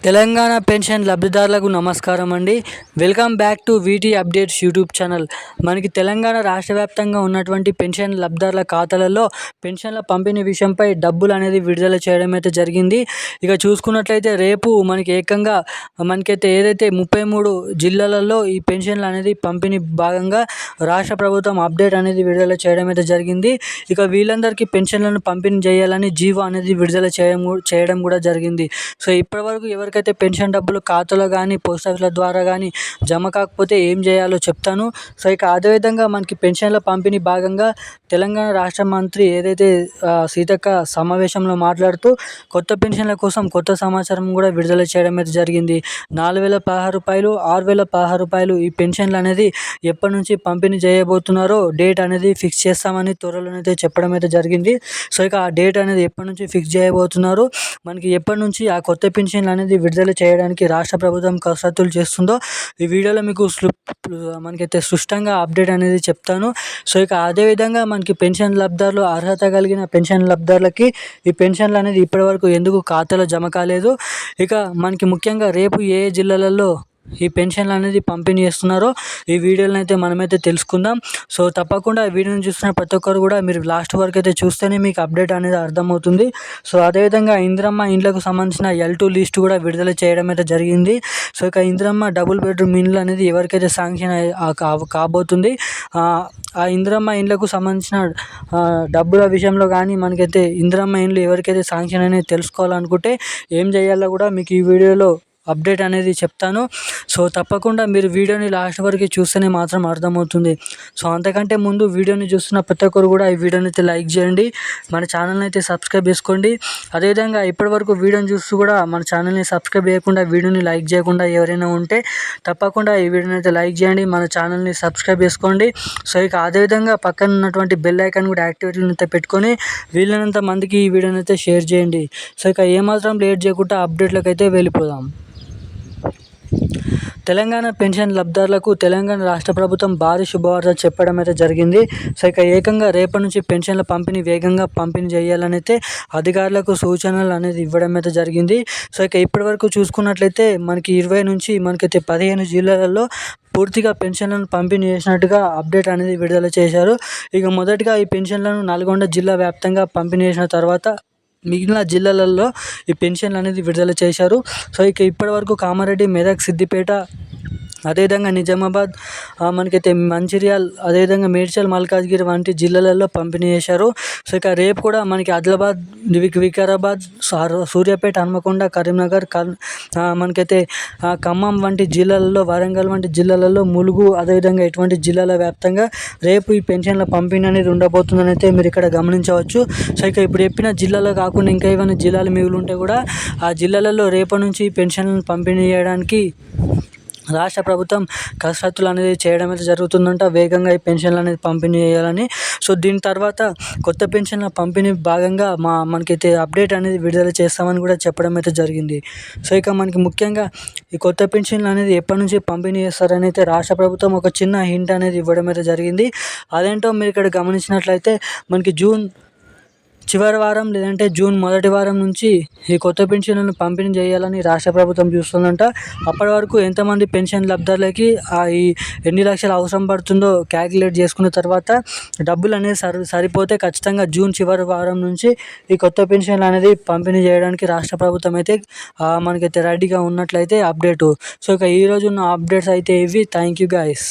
Telangana pension లబ్ధిదారులకు నమస్కారం అండి. Welcome back to వీటీ updates YouTube channel. మనకి తెలంగాణ రాష్ట్ర వ్యాప్తంగా ఉన్నటువంటి పెన్షన్ లబ్ధిదారుల ఖాతాలలో పెన్షన్ల పంపిణీ విషయంపై డబ్బులు అనేది విడుదల చేయడం అయితే జరిగింది. ఇక చూసుకున్నట్లయితే రేపు మనకైతే ఏదైతే 33 జిల్లాలలో ఈ పెన్షన్లు అనేది పంపిణీ భాగంగా రాష్ట్ర ప్రభుత్వం అప్డేట్ అనేది విడుదల చేయడం అయితే జరిగింది. ఇక వీళ్ళందరికీ పెన్షన్లను పంపిణీ చేయాలని జీవో అనేది విడుదల చేయడం కూడా జరిగింది. సో ఇప్పటివరకు ఎవరికైతే పెన్షన్ డబ్బులు ఖాతాలో కానీ పోస్ట్ ఆఫీసుల ద్వారా కానీ జమ కాకపోతే ఏం చేయాలో చెప్తాను. సో ఇక అదేవిధంగా మనకి పెన్షన్ల పంపిణీ భాగంగా తెలంగాణ రాష్ట్ర మంత్రి ఏదైతే సీతక్క సమావేశంలో మాట్లాడుతూ కొత్త పెన్షన్ల కోసం కొత్త సమాచారం కూడా విడుదల చేయడం అయితే జరిగింది. 4,016 రూపాయలు, 6,016 రూపాయలు ఈ పెన్షన్లు అనేది ఎప్పటి నుంచి పంపిణీ చేయబోతున్నారో డేట్ అనేది ఫిక్స్ చేస్తామని త్వరలోనైతే చెప్పడం అయితే జరిగింది. సో ఇక ఆ డేట్ అనేది ఎప్పటి నుంచి ఫిక్స్ చేయబోతున్నారు, మనకి ఎప్పటి నుంచి ఆ కొత్త పెన్షన్లు అనేది విడుదల చేయడానికి రాష్ట్ర ప్రభుత్వం కసరత్తులు చేస్తుందో ఈ వీడియోలో మీకు మనకైతే స్పష్టంగా అప్డేట్ అనేది చెప్తాను. సో ఇక అదేవిధంగా మనకి పెన్షన్ లబ్ధిదారులు అర్హత కలిగిన పెన్షన్ లబ్ధిదారులకి ఈ పెన్షన్లు అనేది ఇప్పటివరకు ఎందుకు ఖాతాలో జమ కాలేదు, ఇక మనకి ముఖ్యంగా రేపు ఏ జిల్లాలలో ఈ పెన్షన్లు అనేది పంపిణీ చేస్తున్నారో ఈ వీడియోలో అయితే మనమైతే తెలుసుకుందాం. సో తప్పకుండా ఈ వీడియోని చూస్తున్న ప్రతి ఒక్కరు కూడా మీరు లాస్ట్ వరకు అయితే చూస్తేనే మీకు అప్డేట్ అనేది అర్థమవుతుంది. సో అదేవిధంగా ఇందిరమ్మ ఇండ్లకు సంబంధించిన L2 లిస్ట్ కూడా విడుదల చేయడం అయితే జరిగింది. సో ఇక ఇందిరమ్మ డబుల్ బెడ్రూమ్ ఇండ్లు అనేది ఎవరికైతే శాంక్షన్ కాబోతుంది, ఆ ఇందిరమ్మ ఇండ్లకు సంబంధించిన డబ్బుల విషయంలో కానీ మనకైతే ఇందిరమ్మ ఇండ్లు ఎవరికైతే శాంక్షన్ అనేది తెలుసుకోవాలనుకుంటే ఏం చేయాలో కూడా మీకు ఈ వీడియోలో అప్డేట్ అనేది చెప్తాను. సో తప్పకుండా మీరు వీడియోని లాస్ట్ వరకు చూస్తేనే మాత్రం అర్థమవుతుంది. సో అంతకంటే ముందు వీడియోని చూస్తున్న ప్రతి ఒక్కరు కూడా ఈ వీడియోని అయితే లైక్ చేయండి, మన ఛానల్ని అయితే సబ్స్క్రైబ్ చేసుకోండి. అదేవిధంగా ఇప్పటివరకు వీడియోని చూస్తూ కూడా మన ఛానల్ని సబ్స్క్రైబ్ చేయకుండా వీడియోని లైక్ చేయకుండా ఎవరైనా ఉంటే తప్పకుండా ఈ వీడియోని అయితే లైక్ చేయండి, మన ఛానల్ని సబ్స్క్రైబ్ చేసుకోండి. సో ఇక అదేవిధంగా పక్కన ఉన్నటువంటి బెల్ ఐకాన్ కూడా యాక్టివేట్లో అయితే పెట్టుకొని వీళ్ళనంత మందికి ఈ వీడియోని అయితే షేర్ చేయండి. సో ఇక ఏమాత్రం లేట్ చేయకుండా అప్డేట్లకు అయితే వెళ్ళిపోదాం. తెలంగాణ పెన్షన్ లబ్ధిదారులకు తెలంగాణ రాష్ట్ర ప్రభుత్వం భారీ శుభవార్త చెప్పడం అయితే జరిగింది. సో ఇక ఏకంగా రేపటి నుంచి పెన్షన్ల పంపిణీ వేగంగా పంపిణీ చేయాలని అయితే అధికారులకు సూచనలు అనేది ఇవ్వడం అయితే జరిగింది. సో ఇక ఇప్పటివరకు చూసుకున్నట్లయితే మనకి 20 నుంచి మనకైతే 15 జిల్లాలలో పూర్తిగా పెన్షన్లను పంపిణీ చేసినట్టుగా అప్డేట్ అనేది విడుదల చేశారు. ఇక మొదటిగా ఈ పెన్షన్లను నల్గొండ జిల్లా వ్యాప్తంగా పంపిణీ చేసిన తర్వాత మిగిలిన జిల్లాలలో ఈ పెన్షన్లు అనేది విడుదల చేశారు. సో ఇక ఇప్పటివరకు కామారెడ్డి, మెదక్, సిద్దిపేట, అదేవిధంగా నిజామాబాద్, మనకైతే మంచిర్యాల, అదేవిధంగా మేడ్చల్, మల్కాజ్గిరి వంటి జిల్లాలలో పంపిణీ చేశారు. సో ఇక రేపు కూడా మనకి ఆదిలాబాద్, వికారాబాద్, సూర్యాపేట, హన్మకొండ, కరీంనగర్, మనకైతే ఖమ్మం వంటి జిల్లాలలో, వరంగల్ వంటి జిల్లాలలో, ములుగు, అదేవిధంగా ఇటువంటి జిల్లాల వ్యాప్తంగా రేపు ఈ పెన్షన్ల పంపిణీ అనేది ఉండబోతుందని అయితే మీరు ఇక్కడ గమనించవచ్చు. సో ఇక ఇప్పుడు చెప్పిన జిల్లాలో కాకుండా ఇంకా ఏమైనా జిల్లాలు మిగిలి ఉంటే కూడా ఆ జిల్లాలలో రేపటి నుంచి పెన్షన్లను పంపిణీ చేయడానికి రాష్ట్ర ప్రభుత్వం కసరత్తులు అనేది చేయడం అయితే జరుగుతుందంట. వేగంగా ఈ పెన్షన్లు అనేది పంపిణీ చేయాలని. సో దీని తర్వాత కొత్త పెన్షన్ల పంపిణీ భాగంగా మనకైతే అప్డేట్ అనేది విడుదల చేస్తామని కూడా చెప్పడం అయితే జరిగింది. సో ఇక మనకి ముఖ్యంగా ఈ కొత్త పెన్షన్లు అనేది ఎప్పటి నుంచి పంపిణీ చేస్తారని అయితే రాష్ట్ర ప్రభుత్వం ఒక చిన్న హింట్ అనేది ఇవ్వడం అయితే జరిగింది. అదేంటో మీరు ఇక్కడ గమనించినట్లయితే మనకి జూన్ చివరి వారం లేదంటే జూన్ మొదటి వారం నుంచి ఈ కొత్త పెన్షన్లను పంపిణీ చేయాలని రాష్ట్ర ప్రభుత్వం చూస్తుందంట. అప్పటి వరకు ఎంతమంది పెన్షన్ లబ్ధిదారులకి ఈ ఎన్ని లక్షలు అవసరం పడుతుందో క్యాలిక్యులేట్ చేసుకున్న తర్వాత డబ్బులు అనేది సరిపోతే ఖచ్చితంగా జూన్ చివరి వారం నుంచి ఈ కొత్త పెన్షన్లు అనేది పంపిణీ చేయడానికి రాష్ట్ర ప్రభుత్వం అయితే మనకైతే రెడీగా ఉన్నట్లయితే అప్డేటు. సో ఇక ఈరోజు ఉన్న అప్డేట్స్ అయితే ఇవి. Thank you guys.